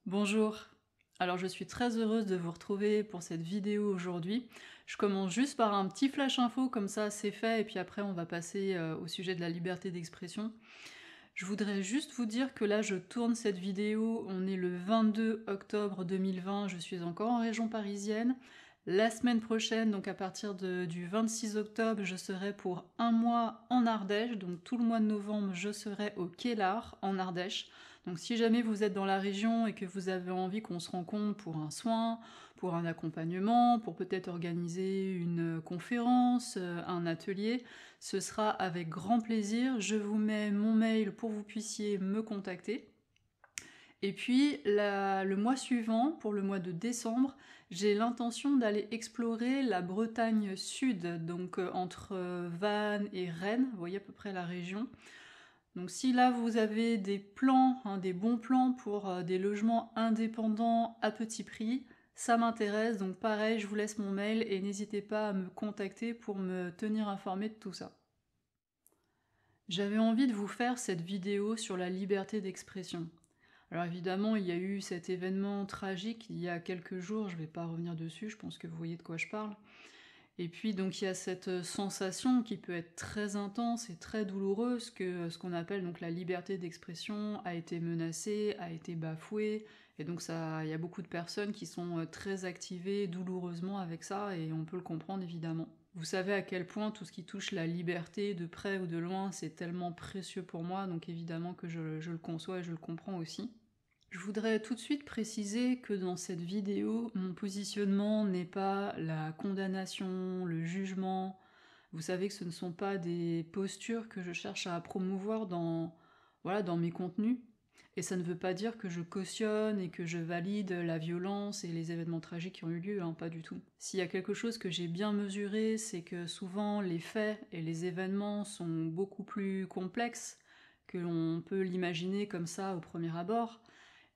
Bonjour, alors je suis très heureuse de vous retrouver pour cette vidéo aujourd'hui. Je commence juste par un petit flash info, comme ça c'est fait, et puis après on va passer au sujet de la liberté d'expression. Je voudrais juste vous dire que là je tourne cette vidéo, on est le 22 octobre 2020, je suis encore en région parisienne. La semaine prochaine, donc à partir du 26 octobre, je serai pour un mois en Ardèche, donc tout le mois de novembre je serai au Kélar en Ardèche. Donc si jamais vous êtes dans la région et que vous avez envie qu'on se rencontre pour un soin, pour un accompagnement, pour peut-être organiser une conférence, un atelier, ce sera avec grand plaisir. Je vous mets mon mail pour que vous puissiez me contacter. Et puis le mois suivant, pour le mois de décembre, j'ai l'intention d'aller explorer la Bretagne Sud, donc entre Vannes et Rennes, vous voyez à peu près la région. Donc si là vous avez des plans, des bons plans pour des logements indépendants à petit prix, ça m'intéresse, donc pareil, je vous laisse mon mail et n'hésitez pas à me contacter pour me tenir informé de tout ça. J'avais envie de vous faire cette vidéo sur la liberté d'expression. Alors évidemment, il y a eu cet événement tragique il y a quelques jours, je ne vais pas revenir dessus, je pense que vous voyez de quoi je parle. Et puis donc il y a cette sensation qui peut être très intense et très douloureuse que ce qu'on appelle donc la liberté d'expression a été menacée, a été bafouée, et donc il y a beaucoup de personnes qui sont très activées douloureusement avec ça, et on peut le comprendre évidemment. Vous savez à quel point tout ce qui touche la liberté de près ou de loin, c'est tellement précieux pour moi, donc évidemment que je le conçois et je le comprends aussi. Je voudrais tout de suite préciser que dans cette vidéo, mon positionnement n'est pas la condamnation, le jugement. Vous savez que ce ne sont pas des postures que je cherche à promouvoir dans mes contenus. Et ça ne veut pas dire que je cautionne et que je valide la violence et les événements tragiques qui ont eu lieu, pas du tout. S'il y a quelque chose que j'ai bien mesuré, c'est que souvent les faits et les événements sont beaucoup plus complexes que l'on peut l'imaginer comme ça au premier abord.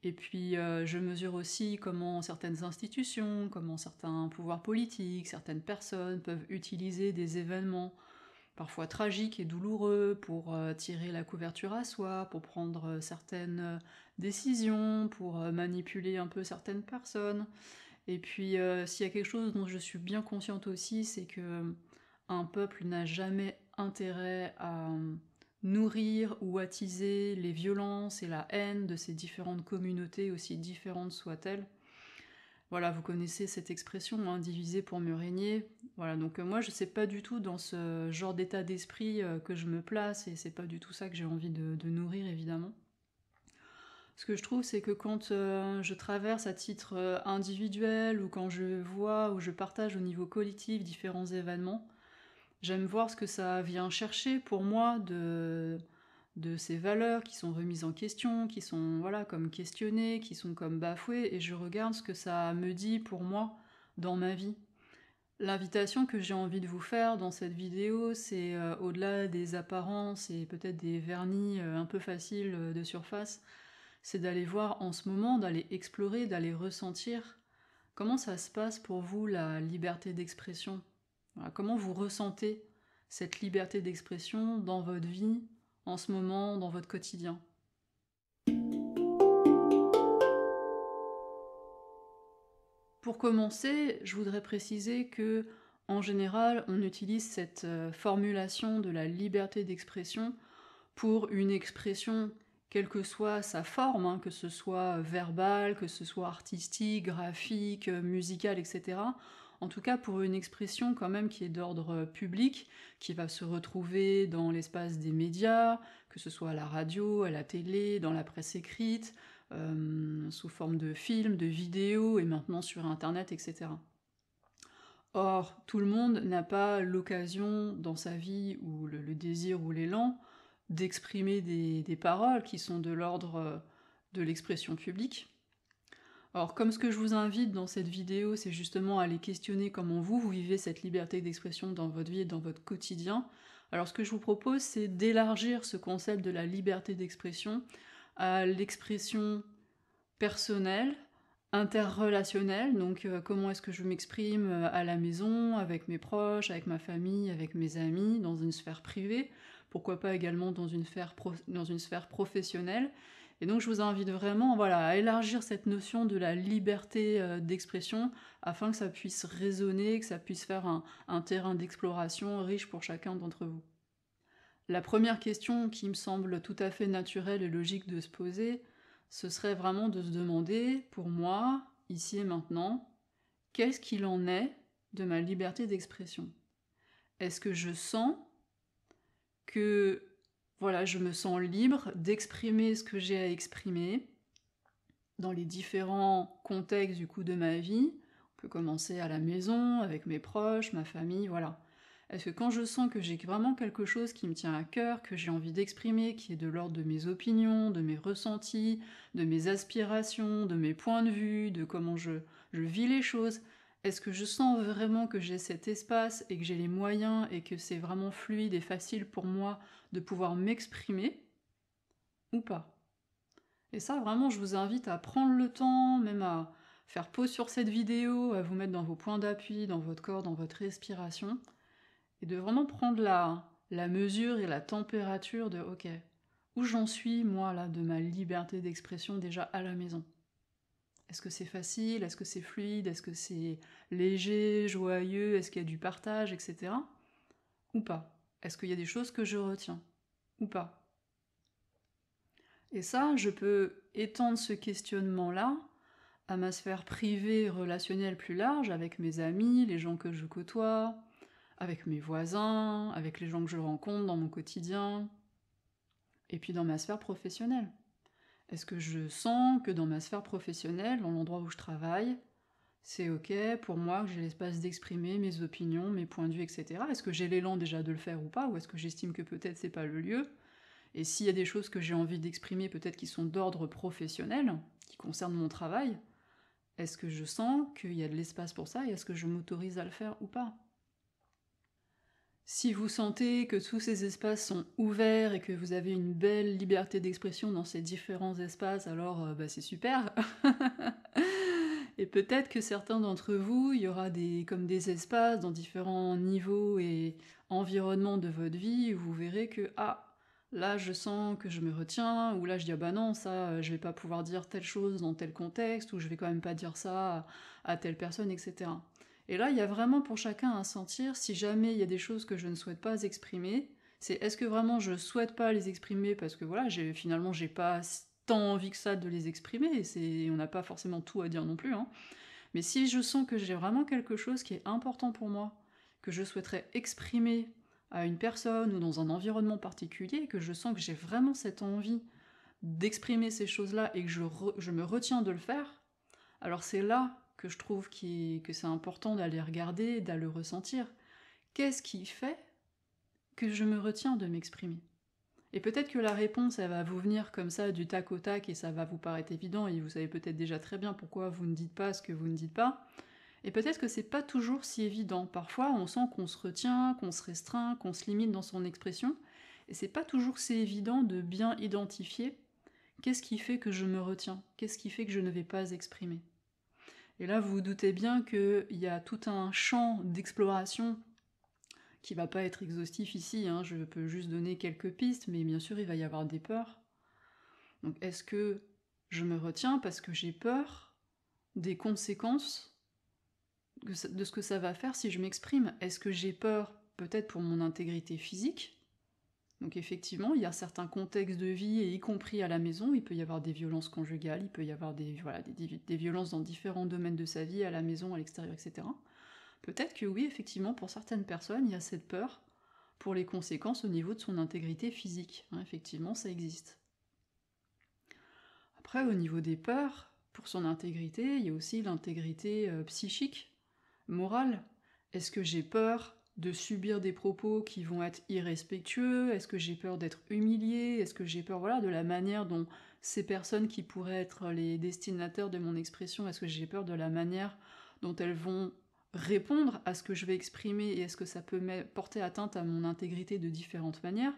Et puis je mesure aussi comment certaines institutions, comment certains pouvoirs politiques, certaines personnes peuvent utiliser des événements parfois tragiques et douloureux pour tirer la couverture à soi, pour prendre certaines décisions, pour manipuler un peu certaines personnes. Et puis s'il y a quelque chose dont je suis bien consciente aussi, c'est que un peuple n'a jamais intérêt à nourrir ou attiser les violences et la haine de ces différentes communautés, aussi différentes soient-elles. Voilà, vous connaissez cette expression, diviser pour mieux régner. Voilà, donc moi je sais pas du tout dans ce genre d'état d'esprit que je me place, et c'est pas du tout ça que j'ai envie de nourrir évidemment. Ce que je trouve, c'est que quand je traverse à titre individuel, ou quand je vois ou je partage au niveau collectif différents événements, j'aime voir ce que ça vient chercher pour moi de ces valeurs qui sont remises en question, qui sont voilà comme questionnées, qui sont comme bafouées, et je regarde ce que ça me dit pour moi dans ma vie. L'invitation que j'ai envie de vous faire dans cette vidéo, c'est au-delà des apparences et peut-être des vernis un peu faciles de surface, c'est d'aller voir en ce moment, d'aller explorer, d'aller ressentir comment ça se passe pour vous la liberté d'expression. Voilà, comment vous ressentez cette liberté d'expression dans votre vie, en ce moment, dans votre quotidien. Pour commencer, je voudrais préciser que, en général, on utilise cette formulation de la liberté d'expression pour une expression, quelle que soit sa forme, que ce soit verbale, que ce soit artistique, graphique, musicale, etc. En tout cas, pour une expression quand même qui est d'ordre public, qui va se retrouver dans l'espace des médias, que ce soit à la radio, à la télé, dans la presse écrite, sous forme de films, de vidéos, et maintenant sur Internet, etc. Or, tout le monde n'a pas l'occasion dans sa vie, ou le désir ou l'élan, d'exprimer des paroles qui sont de l'ordre de l'expression publique. Or, comme ce que je vous invite dans cette vidéo, c'est justement à aller questionner comment vous vivez cette liberté d'expression dans votre vie et dans votre quotidien, alors ce que je vous propose, c'est d'élargir ce concept de la liberté d'expression à l'expression personnelle, interrelationnelle, donc comment est-ce que je m'exprime à la maison, avec mes proches, avec ma famille, avec mes amis, dans une sphère privée, pourquoi pas également dans une sphère professionnelle, Et donc je vous invite vraiment voilà, à élargir cette notion de la liberté d'expression afin que ça puisse résonner, que ça puisse faire un terrain d'exploration riche pour chacun d'entre vous. La première question qui me semble tout à fait naturelle et logique de se poser, ce serait vraiment de se demander, pour moi, ici et maintenant, qu'est-ce qu'il en est de ma liberté d'expression? Est-ce que je sens que voilà, je me sens libre d'exprimer ce que j'ai à exprimer dans les différents contextes du coup de ma vie? On peut commencer à la maison, avec mes proches, ma famille, voilà. Est-ce que quand je sens que j'ai vraiment quelque chose qui me tient à cœur, que j'ai envie d'exprimer, qui est de l'ordre de mes opinions, de mes ressentis, de mes aspirations, de mes points de vue, de comment je vis les choses, est-ce que je sens vraiment que j'ai cet espace et que j'ai les moyens et que c'est vraiment fluide et facile pour moi de pouvoir m'exprimer ou pas? Et ça, vraiment, je vous invite à prendre le temps, même à faire pause sur cette vidéo, à vous mettre dans vos points d'appui, dans votre corps, dans votre respiration, et de vraiment prendre la mesure et la température de ok, où j'en suis moi là de ma liberté d'expression déjà à la maison. Est-ce que c'est facile? Est-ce que c'est fluide? Est-ce que c'est léger, joyeux? Est-ce qu'il y a du partage, etc. Ou pas? Est-ce qu'il y a des choses que je retiens? Ou pas? Et ça, je peux étendre ce questionnement-là à ma sphère privée et relationnelle plus large, avec mes amis, les gens que je côtoie, avec mes voisins, avec les gens que je rencontre dans mon quotidien, et puis dans ma sphère professionnelle. Est-ce que je sens que dans ma sphère professionnelle, dans l'endroit où je travaille, c'est ok pour moi que j'ai l'espace d'exprimer mes opinions, mes points de vue, etc. Est-ce que j'ai l'élan déjà de le faire ou pas, ou est-ce que j'estime que peut-être c'est pas le lieu? Et s'il y a des choses que j'ai envie d'exprimer, peut-être qui sont d'ordre professionnel, qui concernent mon travail, est-ce que je sens qu'il y a de l'espace pour ça et est-ce que je m'autorise à le faire ou pas? Si vous sentez que tous ces espaces sont ouverts et que vous avez une belle liberté d'expression dans ces différents espaces, alors c'est super. Et peut-être que certains d'entre vous, il y aura comme des espaces dans différents niveaux et environnements de votre vie où vous verrez que là je sens que je me retiens, ou là je dis bah non, ça je vais pas pouvoir dire telle chose dans tel contexte, ou je vais quand même pas dire ça à telle personne, etc. Et là, il y a vraiment pour chacun à sentir, si jamais il y a des choses que je ne souhaite pas exprimer, c'est est-ce que vraiment je souhaite pas les exprimer parce que voilà, finalement j'ai pas tant envie que ça de les exprimer, on n'a pas forcément tout à dire non plus, hein. Mais si je sens que j'ai vraiment quelque chose qui est important pour moi, que je souhaiterais exprimer à une personne ou dans un environnement particulier, que je sens que j'ai vraiment cette envie d'exprimer ces choses-là et que je me retiens de le faire, alors c'est là que je trouve que c'est important d'aller regarder, d'aller ressentir. Qu'est-ce qui fait que je me retiens de m'exprimer? Et peut-être que la réponse, elle va vous venir comme ça du tac au tac et ça va vous paraître évident et vous savez peut-être déjà très bien pourquoi vous ne dites pas ce que vous ne dites pas. Et peut-être que c'est pas toujours si évident. Parfois, on sent qu'on se retient, qu'on se restreint, qu'on se limite dans son expression. Et c'est pas toujours si évident de bien identifier qu'est-ce qui fait que je me retiens, qu'est-ce qui fait que je ne vais pas exprimer. Et là, vous vous doutez bien qu'il y a tout un champ d'exploration qui va pas être exhaustif ici, hein. Je peux juste donner quelques pistes, mais bien sûr, il va y avoir des peurs. Donc, est-ce que je me retiens parce que j'ai peur des conséquences de ce que ça va faire si je m'exprime? Est-ce que j'ai peur peut-être pour mon intégrité physique? Donc effectivement, il y a certains contextes de vie, et y compris à la maison, il peut y avoir des violences conjugales, il peut y avoir des violences dans différents domaines de sa vie, à la maison, à l'extérieur, etc. Peut-être que oui, effectivement, pour certaines personnes, il y a cette peur pour les conséquences au niveau de son intégrité physique. Hein, effectivement, ça existe. Après, au niveau des peurs, pour son intégrité, il y a aussi l'intégrité psychique, morale. Est-ce que j'ai peur de subir des propos qui vont être irrespectueux? Est-ce que j'ai peur d'être humiliée? Est-ce que j'ai peur de la manière dont ces personnes qui pourraient être les destinataires de mon expression, est-ce que j'ai peur de la manière dont elles vont répondre à ce que je vais exprimer et est-ce que ça peut porter atteinte à mon intégrité de différentes manières?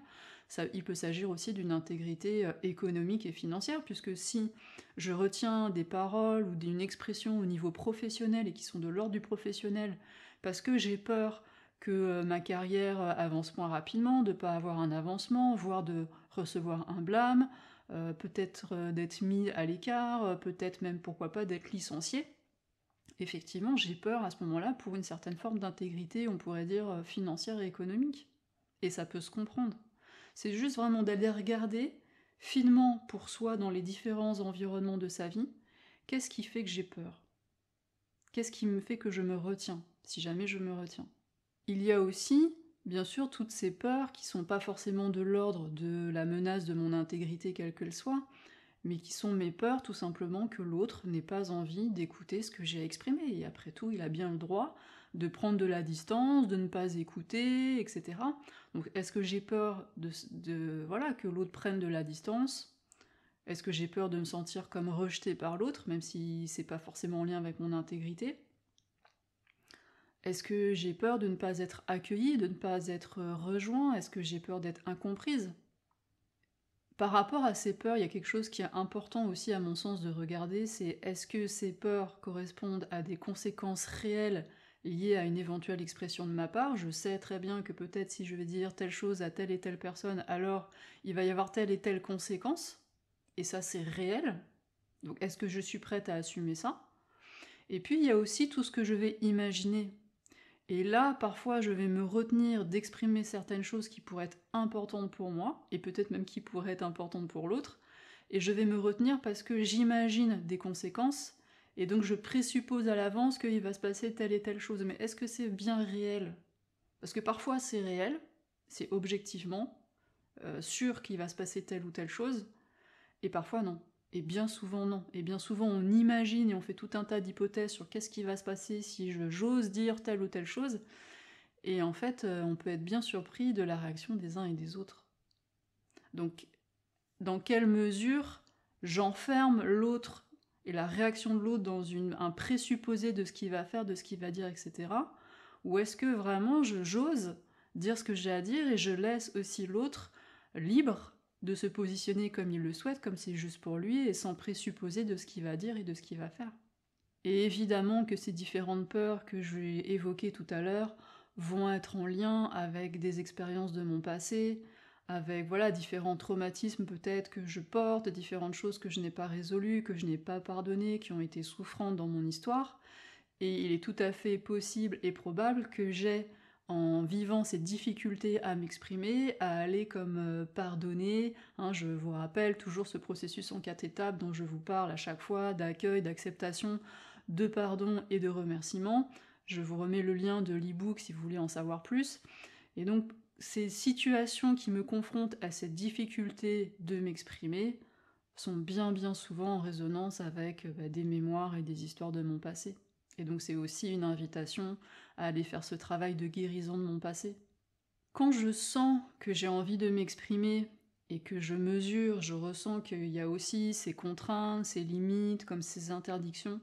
Il peut s'agir aussi d'une intégrité économique et financière, puisque si je retiens des paroles ou d'une expression au niveau professionnel et qui sont de l'ordre du professionnel, parce que j'ai peur que ma carrière avance moins rapidement, de ne pas avoir un avancement, voire de recevoir un blâme, peut-être d'être mis à l'écart, peut-être même, pourquoi pas, d'être licencié. Effectivement, j'ai peur à ce moment-là pour une certaine forme d'intégrité, on pourrait dire financière et économique. Et ça peut se comprendre. C'est juste vraiment d'aller regarder finement pour soi dans les différents environnements de sa vie, qu'est-ce qui fait que j'ai peur? Qu'est-ce qui me fait que je me retiens, si jamais je me retiens? Il y a aussi, bien sûr, toutes ces peurs qui sont pas forcément de l'ordre de la menace de mon intégrité quelle qu'elle soit, mais qui sont mes peurs tout simplement que l'autre n'ait pas envie d'écouter ce que j'ai exprimé. Et après tout, il a bien le droit de prendre de la distance, de ne pas écouter, etc. Donc est-ce que j'ai peur voilà, que l'autre prenne de la distance? Est-ce que j'ai peur de me sentir comme rejetée par l'autre, même si c'est pas forcément en lien avec mon intégrité? Est-ce que j'ai peur de ne pas être accueillie, de ne pas être rejoint? Est-ce que j'ai peur d'être incomprise? Par rapport à ces peurs, il y a quelque chose qui est important aussi à mon sens de regarder, c'est est-ce que ces peurs correspondent à des conséquences réelles liées à une éventuelle expression de ma part? Je sais très bien que peut-être si je vais dire telle chose à telle et telle personne, alors il va y avoir telle et telle conséquence, et ça c'est réel. Donc est-ce que je suis prête à assumer ça? Et puis il y a aussi tout ce que je vais imaginer. Et là, parfois, je vais me retenir d'exprimer certaines choses qui pourraient être importantes pour moi, et peut-être même qui pourraient être importantes pour l'autre, et je vais me retenir parce que j'imagine des conséquences, et donc je présuppose à l'avance qu'il va se passer telle et telle chose. Mais est-ce que c'est bien réel? Parce que parfois c'est réel, c'est objectivement sûr qu'il va se passer telle ou telle chose, et parfois non. Et bien souvent non. Et bien souvent on imagine et on fait tout un tas d'hypothèses sur qu'est-ce qui va se passer si j'ose dire telle ou telle chose, et en fait, on peut être bien surpris de la réaction des uns et des autres. Donc, dans quelle mesure j'enferme l'autre et la réaction de l'autre dans un présupposé de ce qu'il va faire, de ce qu'il va dire, etc. Ou est-ce que vraiment j'ose dire ce que j'ai à dire et je laisse aussi l'autre libre de se positionner comme il le souhaite, comme c'est juste pour lui, et sans présupposer de ce qu'il va dire et de ce qu'il va faire. Et évidemment que ces différentes peurs que je vais évoquer tout à l'heure vont être en lien avec des expériences de mon passé, avec voilà différents traumatismes peut-être que je porte, différentes choses que je n'ai pas résolues, que je n'ai pas pardonnées, qui ont été souffrantes dans mon histoire. Et il est tout à fait possible et probable que j'ai, en vivant ces difficultés à m'exprimer, à aller comme pardonner. Hein, je vous rappelle toujours ce processus en 4 étapes dont je vous parle à chaque fois, d'accueil, d'acceptation, de pardon et de remerciement. Je vous remets le lien de l'e-book si vous voulez en savoir plus. Et donc, ces situations qui me confrontent à cette difficulté de m'exprimer sont bien souvent en résonance avec des mémoires et des histoires de mon passé. Et donc c'est aussi une invitation à aller faire ce travail de guérison de mon passé. Quand je sens que j'ai envie de m'exprimer et que je mesure, je ressens qu'il y a aussi ces contraintes, ces limites, comme ces interdictions,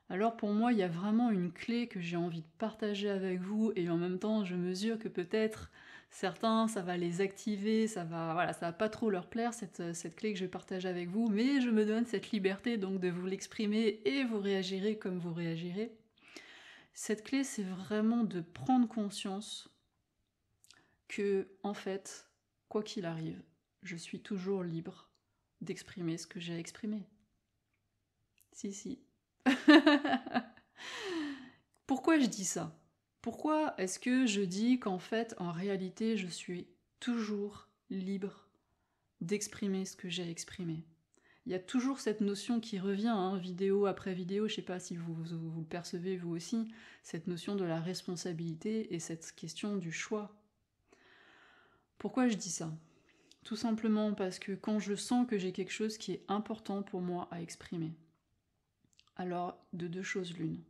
alors pour moi il y a vraiment une clé que j'ai envie de partager avec vous, et en même temps je mesure que peut-être certains ça va les activer, ça va pas trop leur plaire cette clé que je vais partager avec vous, mais je me donne cette liberté donc de vous l'exprimer et vous réagirez comme vous réagirez. Cette clé c'est vraiment de prendre conscience que en fait, quoi qu'il arrive, je suis toujours libre d'exprimer ce que j'ai exprimé. Si. Pourquoi je dis ça? Pourquoi est-ce que je dis qu'en fait, en réalité, je suis toujours libre d'exprimer ce que j'ai exprimé? Il y a toujours cette notion qui revient, hein, vidéo après vidéo, je sais pas si vous le percevez vous aussi, cette notion de la responsabilité et cette question du choix. Pourquoi je dis ça? Tout simplement parce que quand je sens que j'ai quelque chose qui est important pour moi à exprimer, alors de deux choses l'une.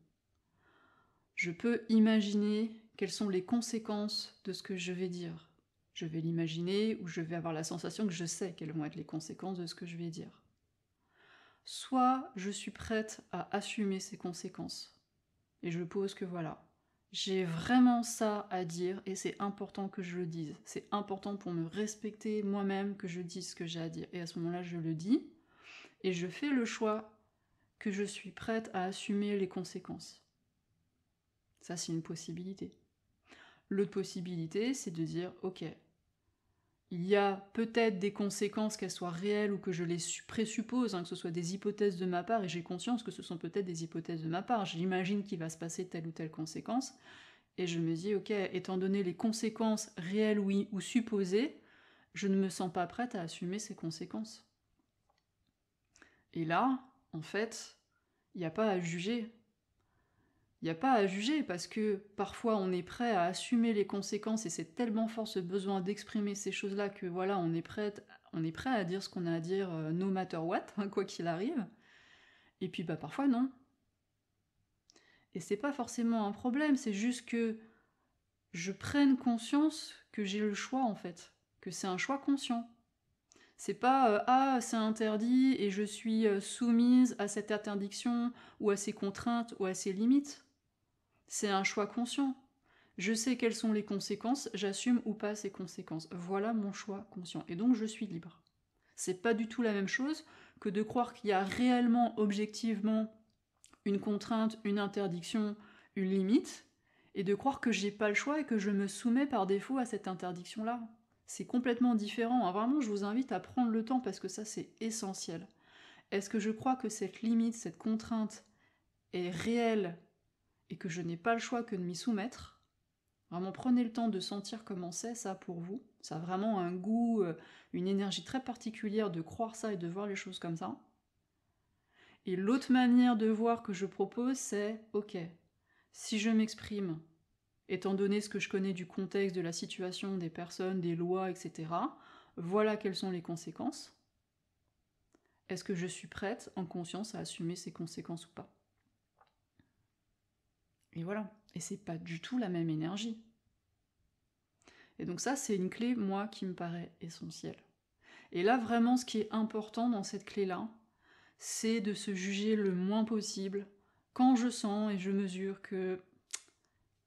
Je peux imaginer quelles sont les conséquences de ce que je vais dire. Je vais l'imaginer ou je vais avoir la sensation que je sais quelles vont être les conséquences de ce que je vais dire. Soit je suis prête à assumer ces conséquences et je pose que voilà, j'ai vraiment ça à dire et c'est important que je le dise. C'est important pour me respecter moi-même que je dise ce que j'ai à dire. Et à ce moment-là, je le dis et je fais le choix que je suis prête à assumer les conséquences. Ça, c'est une possibilité. L'autre possibilité, c'est de dire, ok, il y a peut-être des conséquences, qu'elles soient réelles ou que je les présuppose, hein, que ce soit des hypothèses de ma part, et j'ai conscience que ce sont peut-être des hypothèses de ma part. J'imagine qu'il va se passer telle ou telle conséquence, et je me dis, ok, étant donné les conséquences réelles ou supposées, je ne me sens pas prête à assumer ces conséquences. Et là, en fait, il n'y a pas à juger. Il n'y a pas à juger parce que parfois on est prêt à assumer les conséquences et c'est tellement fort ce besoin d'exprimer ces choses-là que voilà, on est prêt à dire ce qu'on a à dire no matter what, hein, quoi qu'il arrive. Et puis bah parfois non. Et c'est pas forcément un problème, c'est juste que je prenne conscience que j'ai le choix en fait, que c'est un choix conscient. C'est pas ah c'est interdit et je suis soumise à cette interdiction ou à ces contraintes ou à ces limites. C'est un choix conscient. Je sais quelles sont les conséquences, j'assume ou pas ces conséquences. Voilà mon choix conscient. Et donc je suis libre. C'est pas du tout la même chose que de croire qu'il y a réellement, objectivement, une contrainte, une interdiction, une limite, et de croire que j'ai pas le choix et que je me soumets par défaut à cette interdiction-là. C'est complètement différent. Vraiment, je vous invite à prendre le temps parce que ça, c'est essentiel. Est-ce que je crois que cette limite, cette contrainte est réelle et que je n'ai pas le choix que de m'y soumettre? Vraiment, prenez le temps de sentir comment c'est ça pour vous. Ça a vraiment un goût, une énergie très particulière de croire ça et de voir les choses comme ça. Et l'autre manière de voir que je propose, c'est ok, si je m'exprime, étant donné ce que je connais du contexte, de la situation, des personnes, des lois, etc., voilà quelles sont les conséquences. Est-ce que je suis prête, en conscience, à assumer ces conséquences ou pas? Et voilà. Et c'est pas du tout la même énergie. Et donc ça, c'est une clé, moi, qui me paraît essentielle. Et là, vraiment, ce qui est important dans cette clé-là, c'est de se juger le moins possible quand je sens et je mesure que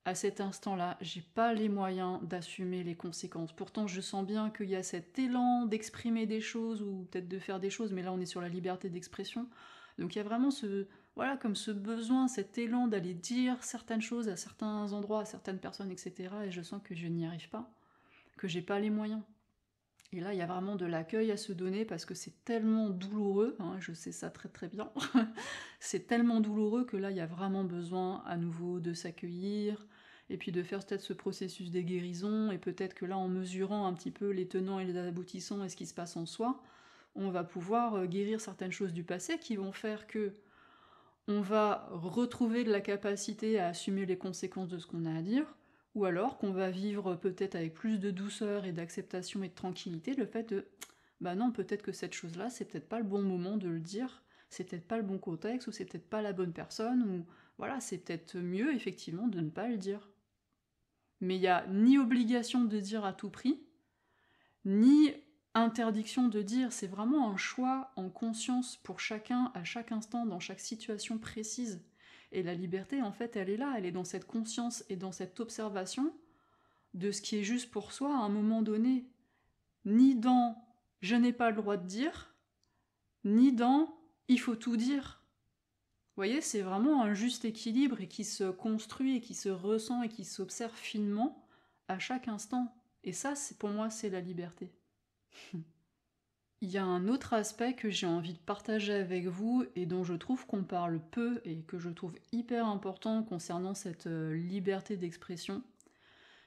à cet instant-là, j'ai pas les moyens d'assumer les conséquences. Pourtant, je sens bien qu'il y a cet élan d'exprimer des choses ou peut-être de faire des choses, mais là, on est sur la liberté d'expression. Donc il y a vraiment voilà, comme ce besoin, cet élan d'aller dire certaines choses à certains endroits, à certaines personnes, etc. Et je sens que je n'y arrive pas, que j'ai pas les moyens. Et là, il y a vraiment de l'accueil à se donner parce que c'est tellement douloureux, hein, je sais ça très très bien, c'est tellement douloureux que là, il y a vraiment besoin à nouveau de s'accueillir et puis de faire peut-être ce processus des guérisons et peut-être que là, en mesurant un petit peu les tenants et les aboutissants et ce qui se passe en soi, on va pouvoir guérir certaines choses du passé qui vont faire que on va retrouver de la capacité à assumer les conséquences de ce qu'on a à dire, ou alors qu'on va vivre peut-être avec plus de douceur et d'acceptation et de tranquillité le fait de bah non, peut-être que cette chose-là, c'est peut-être pas le bon moment de le dire, c'est peut-être pas le bon contexte, ou c'est peut-être pas la bonne personne, ou voilà, c'est peut-être mieux effectivement de ne pas le dire. Mais il n'y a ni obligation de dire à tout prix, ni interdiction de dire, c'est vraiment un choix en conscience pour chacun, à chaque instant, dans chaque situation précise. Et la liberté, en fait, elle est là, elle est dans cette conscience et dans cette observation de ce qui est juste pour soi à un moment donné. Ni dans je n'ai pas le droit de dire, ni dans il faut tout dire. Vous voyez, c'est vraiment un juste équilibre et qui se construit et qui se ressent et qui s'observe finement à chaque instant. Et ça, pour moi, c'est la liberté. Il y a un autre aspect que j'ai envie de partager avec vous et dont je trouve qu'on parle peu et que je trouve hyper important concernant cette liberté d'expression.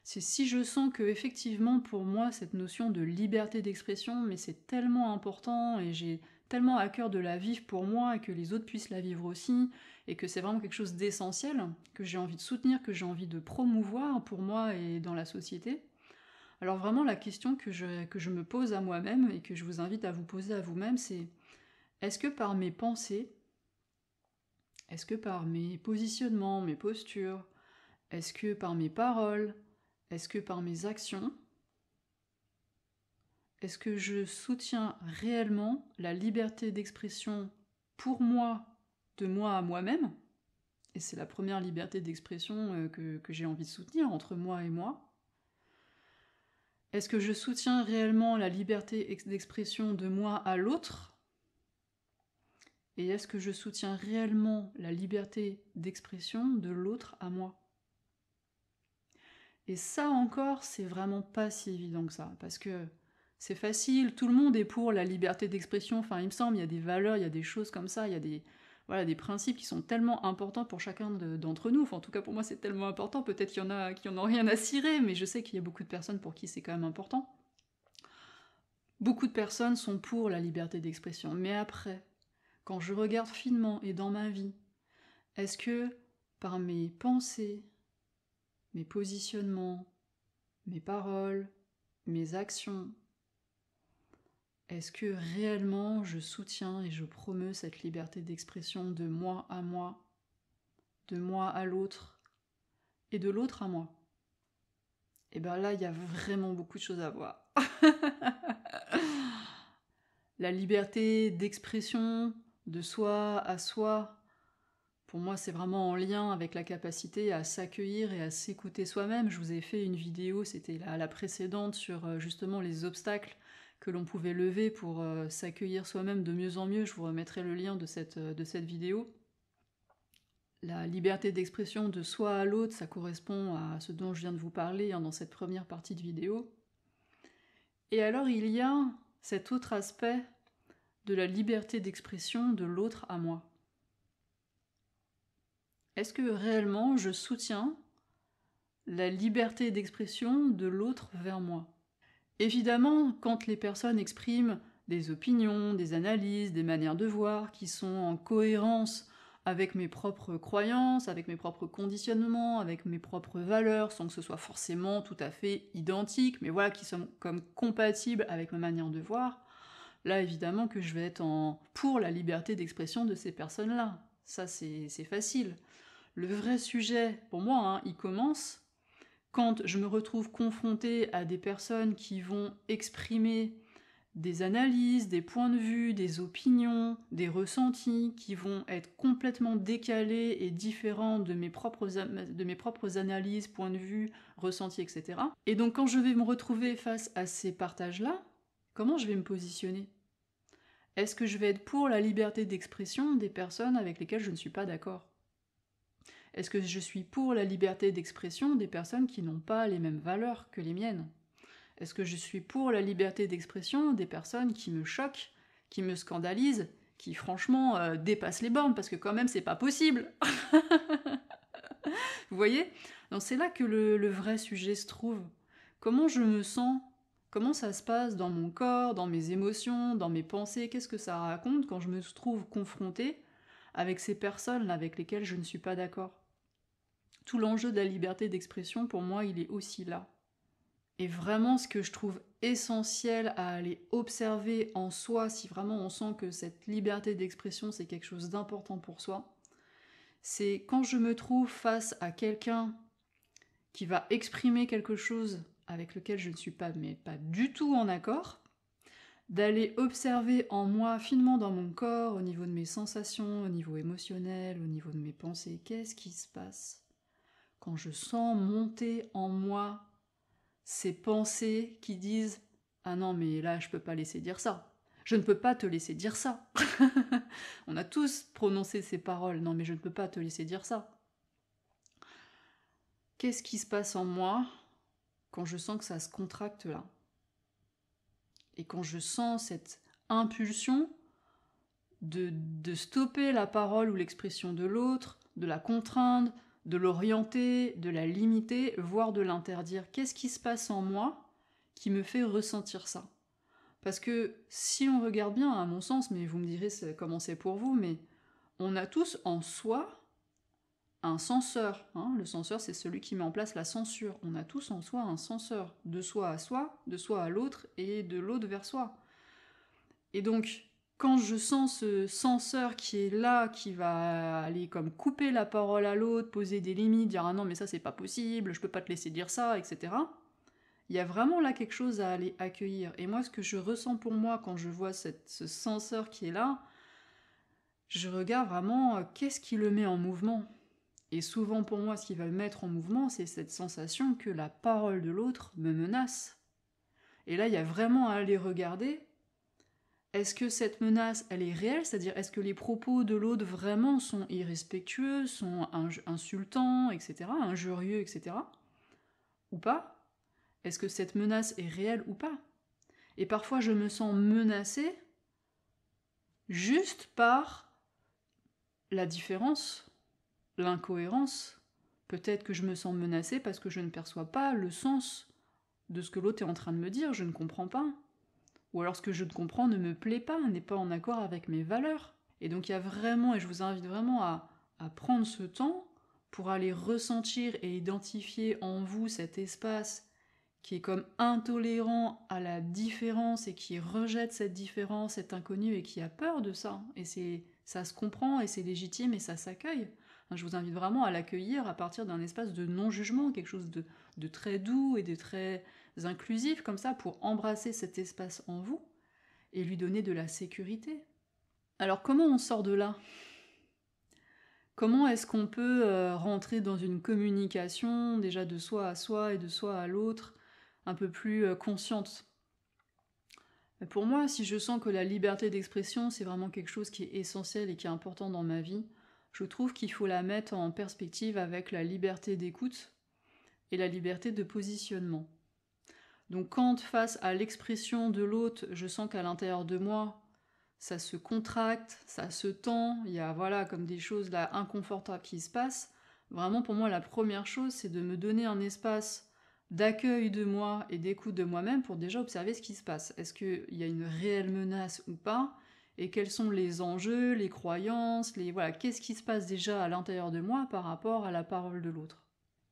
C'est si je sens que effectivement pour moi cette notion de liberté d'expression, mais c'est tellement important et j'ai tellement à cœur de la vivre pour moi et que les autres puissent la vivre aussi et que c'est vraiment quelque chose d'essentiel que j'ai envie de soutenir, que j'ai envie de promouvoir pour moi et dans la société. Alors vraiment la question que je me pose à moi-même et que je vous invite à vous poser à vous-même, c'est est-ce que par mes pensées, est-ce que par mes positionnements, mes postures, est-ce que par mes paroles, est-ce que par mes actions, est-ce que je soutiens réellement la liberté d'expression pour moi, de moi à moi-même? Et c'est la première liberté d'expression que j'ai envie de soutenir entre moi et moi. Est-ce que je soutiens réellement la liberté d'expression de moi à l'autre? Et est-ce que je soutiens réellement la liberté d'expression de l'autre à moi? Et ça encore, c'est vraiment pas si évident que ça, parce que C'est facile, tout le monde est pour la liberté d'expression, enfin il me semble, il y a des valeurs, il y a des choses comme ça, il y a des principes qui sont tellement importants pour chacun d'entre nous, enfin en tout cas pour moi c'est tellement important, peut-être qu'il y en a qui en ont rien à cirer, mais je sais qu'il y a beaucoup de personnes pour qui c'est quand même important. Beaucoup de personnes sont pour la liberté d'expression, mais après, quand je regarde finement et dans ma vie, est-ce que par mes pensées, mes positionnements, mes paroles, mes actions, est-ce que réellement je soutiens et je promeus cette liberté d'expression de moi à moi, de moi à l'autre, et de l'autre à moi? Et bien là, il y a vraiment beaucoup de choses à voir. La liberté d'expression, de soi à soi, pour moi, c'est vraiment en lien avec la capacité à s'accueillir et à s'écouter soi-même. Je vous ai fait une vidéo, c'était la précédente, sur justement les obstacles que l'on pouvait lever pour s'accueillir soi-même de mieux en mieux. Je vous remettrai le lien de cette vidéo. La liberté d'expression de soi à l'autre, ça correspond à ce dont je viens de vous parler dans cette première partie de vidéo. Et alors il y a cet autre aspect de la liberté d'expression de l'autre à moi. Est-ce que réellement je soutiens la liberté d'expression de l'autre vers moi? Évidemment, quand les personnes expriment des opinions, des analyses, des manières de voir qui sont en cohérence avec mes propres croyances, avec mes propres conditionnements, avec mes propres valeurs, sans que ce soit forcément tout à fait identique, mais voilà, qui sont comme compatibles avec ma manière de voir, là évidemment que je vais être pour la liberté d'expression de ces personnes-là. Ça c'est facile. Le vrai sujet, pour moi, il commence quand je me retrouve confrontée à des personnes qui vont exprimer des analyses, des points de vue, des opinions, des ressentis qui vont être complètement décalés et différents de mes propres analyses, points de vue, ressentis, etc. Et donc quand je vais me retrouver face à ces partages-là, comment je vais me positionner? Est-ce que je vais être pour la liberté d'expression des personnes avec lesquelles je ne suis pas d'accord? Est-ce que je suis pour la liberté d'expression des personnes qui n'ont pas les mêmes valeurs que les miennes? Est-ce que je suis pour la liberté d'expression des personnes qui me choquent, qui me scandalisent, qui franchement dépassent les bornes, parce que quand même c'est pas possible. Vous voyez? Donc c'est là que le vrai sujet se trouve. Comment je me sens? Comment ça se passe dans mon corps, dans mes émotions, dans mes pensées? Qu'est-ce que ça raconte quand je me trouve confrontée avec ces personnes avec lesquelles je ne suis pas d'accord? Tout l'enjeu de la liberté d'expression, pour moi, il est aussi là. Et vraiment, ce que je trouve essentiel à aller observer en soi, si vraiment on sent que cette liberté d'expression, c'est quelque chose d'important pour soi, c'est quand je me trouve face à quelqu'un qui va exprimer quelque chose avec lequel je ne suis pas du tout en accord, d'aller observer en moi, finement dans mon corps, au niveau de mes sensations, au niveau émotionnel, au niveau de mes pensées, qu'est-ce qui se passe quand je sens monter en moi ces pensées qui disent « Ah non, mais là, je peux pas laisser dire ça. Je ne peux pas te laisser dire ça. » On a tous prononcé ces paroles. « Non, mais je ne peux pas te laisser dire ça. » Qu'est-ce qui se passe en moi quand je sens que ça se contracte là? Et quand je sens cette impulsion de stopper la parole ou l'expression de l'autre, de la contraindre, de l'orienter, de la limiter, voire de l'interdire. Qu'est-ce qui se passe en moi qui me fait ressentir ça? Parce que si on regarde bien, à mon sens, mais vous me direz comment c'est pour vous, mais on a tous en soi un censeur. Le censeur, c'est celui qui met en place la censure. On a tous en soi un censeur, de soi à l'autre, et de l'autre vers soi. Et donc, quand je sens ce censeur qui est là, qui va aller comme couper la parole à l'autre, poser des limites, dire « Ah non, mais ça c'est pas possible, je peux pas te laisser dire ça, etc. » Il y a vraiment là quelque chose à aller accueillir. Et moi, ce que je ressens pour moi quand je vois ce censeur qui est là, je regarde vraiment qu'est-ce qui le met en mouvement. Et souvent pour moi, ce qui va le mettre en mouvement, c'est cette sensation que la parole de l'autre me menace. Et là, il y a vraiment à aller regarder. Est-ce que cette menace, elle est réelle? C'est-à-dire, est-ce que les propos de l'autre vraiment sont irrespectueux, sont insultants, etc., injurieux, etc., ou pas? Est-ce que cette menace est réelle ou pas? Et parfois je me sens menacée juste par la différence, l'incohérence. Peut-être que je me sens menacée parce que je ne perçois pas le sens de ce que l'autre est en train de me dire, je ne comprends pas. Ou alors ce que je ne comprends ne me plaît pas, n'est pas en accord avec mes valeurs. Et donc il y a vraiment, et je vous invite vraiment à prendre ce temps pour aller ressentir et identifier en vous cet espace qui est comme intolérant à la différence et qui rejette cette différence, cet inconnu et qui a peur de ça. Et ça se comprend et c'est légitime et ça s'accueille. Je vous invite vraiment à l'accueillir à partir d'un espace de non-jugement, quelque chose de très doux et de très inclusif comme ça pour embrasser cet espace en vous et lui donner de la sécurité. Alors comment on sort de là ? Comment est-ce qu'on peut rentrer dans une communication déjà de soi à soi et de soi à l'autre un peu plus consciente ? Pour moi, si je sens que la liberté d'expression, c'est vraiment quelque chose qui est essentiel et qui est important dans ma vie, je trouve qu'il faut la mettre en perspective avec la liberté d'écoute et la liberté de positionnement. Donc quand face à l'expression de l'autre, je sens qu'à l'intérieur de moi, ça se contracte, ça se tend, il y a voilà comme des choses là inconfortables qui se passent, vraiment pour moi la première chose c'est de me donner un espace d'accueil de moi et d'écoute de moi-même pour déjà observer ce qui se passe. Est-ce qu'il y a une réelle menace ou pas ? Et quels sont les enjeux, les croyances, voilà, qu'est-ce qui se passe déjà à l'intérieur de moi par rapport à la parole de l'autre ?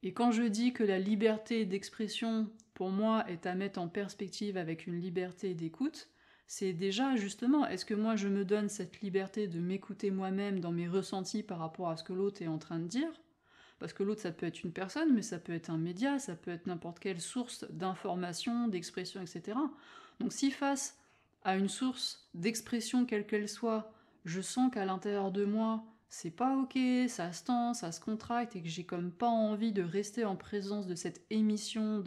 Et quand je dis que la liberté d'expression, pour moi, est à mettre en perspective avec une liberté d'écoute, c'est déjà justement, est-ce que moi je me donne cette liberté de m'écouter moi-même dans mes ressentis par rapport à ce que l'autre est en train de dire ? Parce que l'autre, ça peut être une personne, mais ça peut être un média, ça peut être n'importe quelle source d'information, d'expression, etc. Donc si face à une source d'expression quelle qu'elle soit, je sens qu'à l'intérieur de moi, c'est pas ok, ça se tend, ça se contracte, et que j'ai comme pas envie de rester en présence de cette émission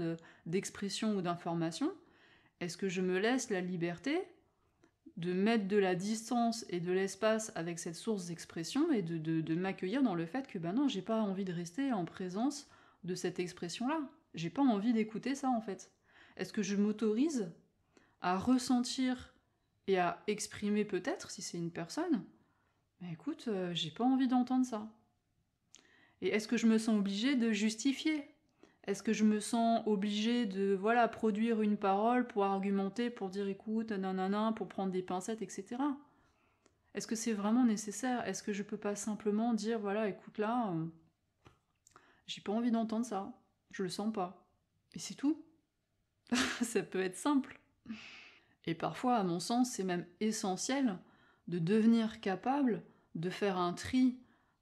d'expression ou d'information, est-ce que je me laisse la liberté de mettre de la distance et de l'espace avec cette source d'expression et de m'accueillir dans le fait que ben non, j'ai pas envie de rester en présence de cette expression-là. J'ai pas envie d'écouter ça en fait. Est-ce que je m'autorise à ressentir et à exprimer peut-être, si c'est une personne, mais écoute, j'ai pas envie d'entendre ça. Et est-ce que je me sens obligée de justifier ? Est-ce que je me sens obligée de produire une parole pour argumenter, pour dire écoute, nanana, pour prendre des pincettes, etc. Est-ce que c'est vraiment nécessaire ? Est-ce que je peux pas simplement dire voilà, écoute là, j'ai pas envie d'entendre ça, je le sens pas. Et c'est tout. Ça peut être simple. Et parfois, à mon sens, c'est même essentiel de devenir capable de faire un tri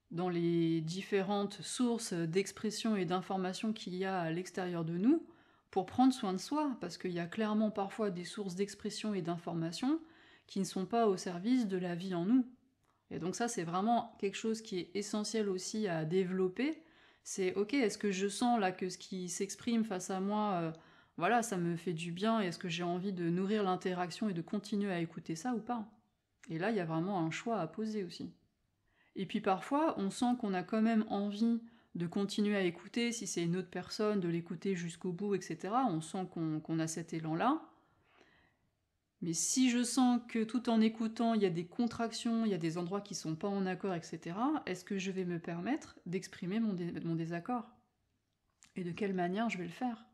dans les différentes sources d'expression et d'information qu'il y a à l'extérieur de nous pour prendre soin de soi, parce qu'il y a clairement parfois des sources d'expression et d'information qui ne sont pas au service de la vie en nous. Et donc ça, c'est vraiment quelque chose qui est essentiel aussi à développer. C'est ok, est-ce que je sens là que ce qui s'exprime face à moi, ça me fait du bien, et est-ce que j'ai envie de nourrir l'interaction et de continuer à écouter ça ou pas ? Et là, il y a vraiment un choix à poser aussi. Et puis parfois, on sent qu'on a quand même envie de continuer à écouter, si c'est une autre personne, de l'écouter jusqu'au bout, etc. On sent qu'on a cet élan-là. Mais si je sens que tout en écoutant, il y a des contractions, il y a des endroits qui sont pas en accord, etc., est-ce que je vais me permettre d'exprimer mon désaccord ? Et de quelle manière je vais le faire ?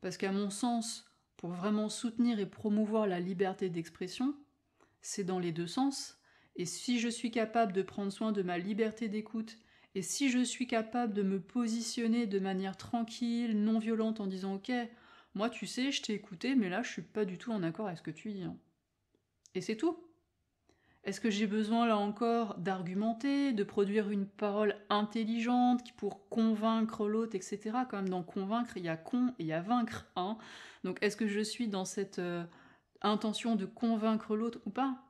Parce qu'à mon sens, pour vraiment soutenir et promouvoir la liberté d'expression, c'est dans les deux sens. Et si je suis capable de prendre soin de ma liberté d'écoute, et si je suis capable de me positionner de manière tranquille, non violente, en disant « Ok, moi tu sais, je t'ai écouté, mais là je suis pas du tout en accord avec ce que tu dis. » Et c'est tout. Est-ce que j'ai besoin là encore d'argumenter, de produire une parole intelligente pour convaincre l'autre, etc. Quand même dans convaincre, il y a con et il y a vaincre. Hein. Donc est-ce que je suis dans cette intention de convaincre l'autre ou pas ?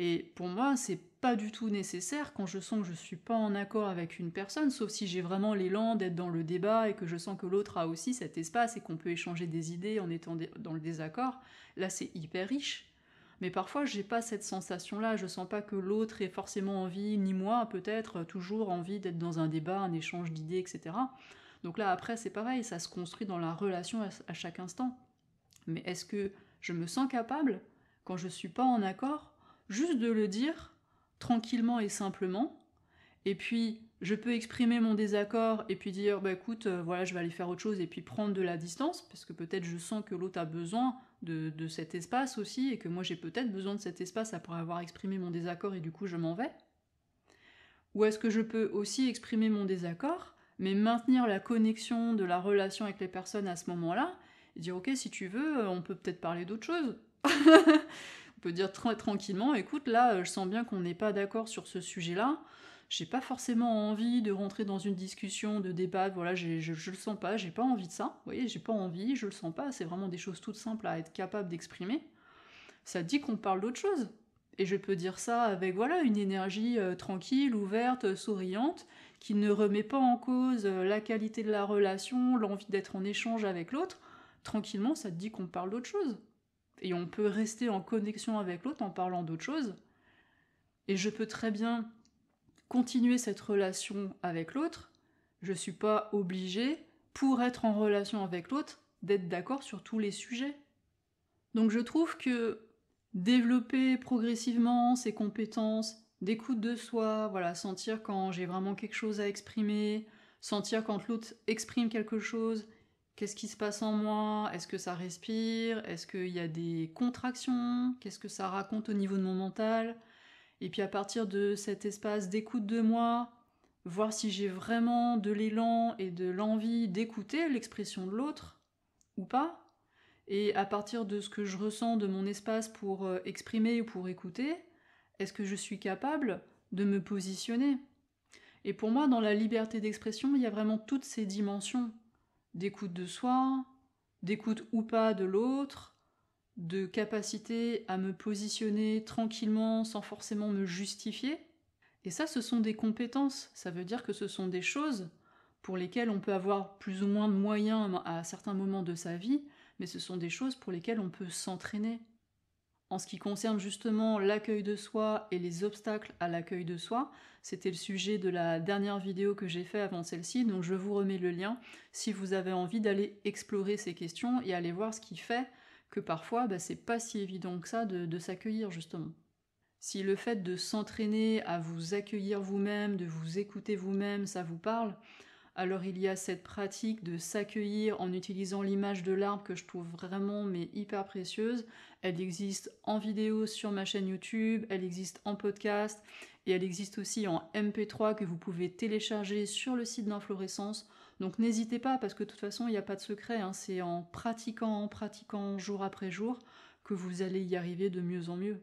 Et pour moi, c'est pas du tout nécessaire quand je sens que je suis pas en accord avec une personne, sauf si j'ai vraiment l'élan d'être dans le débat et que je sens que l'autre a aussi cet espace et qu'on peut échanger des idées en étant dans le désaccord. Là, c'est hyper riche. Mais parfois, j'ai pas cette sensation-là. Je sens pas que l'autre ait forcément envie, ni moi peut-être, toujours envie d'être dans un débat, un échange d'idées, etc. Donc là, après, c'est pareil, ça se construit dans la relation à chaque instant. mais est-ce que je me sens capable, quand je suis pas en accord, juste de le dire tranquillement et simplement, et puis je peux exprimer mon désaccord et puis dire bah écoute, voilà, je vais aller faire autre chose et puis prendre de la distance, parce que peut-être je sens que l'autre a besoin de cet espace aussi, et que moi j'ai peut-être besoin de cet espace après avoir exprimé mon désaccord et du coup je m'en vais. Ou est-ce que je peux aussi exprimer mon désaccord, mais maintenir la connexion de la relation avec les personnes à ce moment-là, et dire ok, si tu veux, on peut peut-être parler d'autre chose. On peut dire tranquillement, écoute, là, je sens bien qu'on n'est pas d'accord sur ce sujet-là, j'ai pas forcément envie de rentrer dans une discussion, de débat, voilà, je le sens pas, j'ai pas envie de ça, vous voyez, j'ai pas envie, je le sens pas, c'est vraiment des choses toutes simples à être capable d'exprimer. Ça dit qu'on parle d'autre chose. Et je peux dire ça avec voilà une énergie tranquille, ouverte, souriante, qui ne remet pas en cause la qualité de la relation, l'envie d'être en échange avec l'autre. Tranquillement, ça te dit qu'on parle d'autre chose. Et on peut rester en connexion avec l'autre en parlant d'autre chose. Et je peux très bien continuer cette relation avec l'autre. Je suis pas obligée, pour être en relation avec l'autre, d'être d'accord sur tous les sujets. Donc je trouve que développer progressivement ses compétences d'écoute de soi, voilà, sentir quand j'ai vraiment quelque chose à exprimer, sentir quand l'autre exprime quelque chose, qu'est-ce qui se passe en moi, est-ce que ça respire, est-ce qu'il y a des contractions, qu'est-ce que ça raconte au niveau de mon mental, et puis à partir de cet espace d'écoute de moi, voir si j'ai vraiment de l'élan et de l'envie d'écouter l'expression de l'autre ou pas. Et à partir de ce que je ressens de mon espace pour exprimer ou pour écouter, est-ce que je suis capable de me positionner? Et pour moi, dans la liberté d'expression, il y a vraiment toutes ces dimensions d'écoute de soi, d'écoute ou pas de l'autre, de capacité à me positionner tranquillement sans forcément me justifier. Et ça, ce sont des compétences. Ça veut dire que ce sont des choses pour lesquelles on peut avoir plus ou moins de moyens à certains moments de sa vie, mais ce sont des choses pour lesquelles on peut s'entraîner. En ce qui concerne justement l'accueil de soi et les obstacles à l'accueil de soi, c'était le sujet de la dernière vidéo que j'ai fait avant celle-ci, donc je vous remets le lien si vous avez envie d'aller explorer ces questions et aller voir ce qui fait que parfois c'est pas si évident que ça de s'accueillir justement. Si le fait de s'entraîner à vous accueillir vous-même, de vous écouter vous-même, ça vous parle, alors il y a cette pratique de s'accueillir en utilisant l'image de l'arbre que je trouve vraiment mais hyper précieuse. Elle existe en vidéo sur ma chaîne YouTube, elle existe en podcast et elle existe aussi en MP3 que vous pouvez télécharger sur le site d'Inflorescence. Donc n'hésitez pas parce que de toute façon il n'y a pas de secret, hein. C'est en pratiquant jour après jour que vous allez y arriver de mieux en mieux.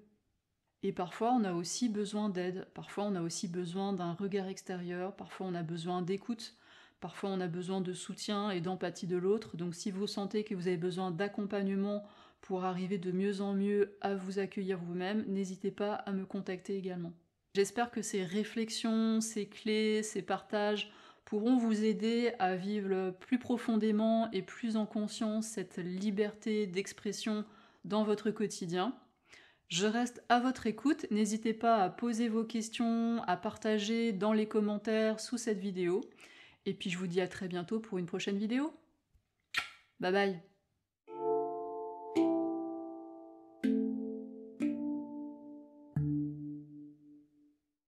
Et parfois on a aussi besoin d'aide, parfois on a aussi besoin d'un regard extérieur, parfois on a besoin d'écoute. Parfois on a besoin de soutien et d'empathie de l'autre, donc si vous sentez que vous avez besoin d'accompagnement pour arriver de mieux en mieux à vous accueillir vous-même, n'hésitez pas à me contacter également. J'espère que ces réflexions, ces clés, ces partages pourront vous aider à vivre plus profondément et plus en conscience cette liberté d'expression dans votre quotidien. Je reste à votre écoute, n'hésitez pas à poser vos questions, à partager dans les commentaires sous cette vidéo. Et puis je vous dis à très bientôt pour une prochaine vidéo. Bye bye!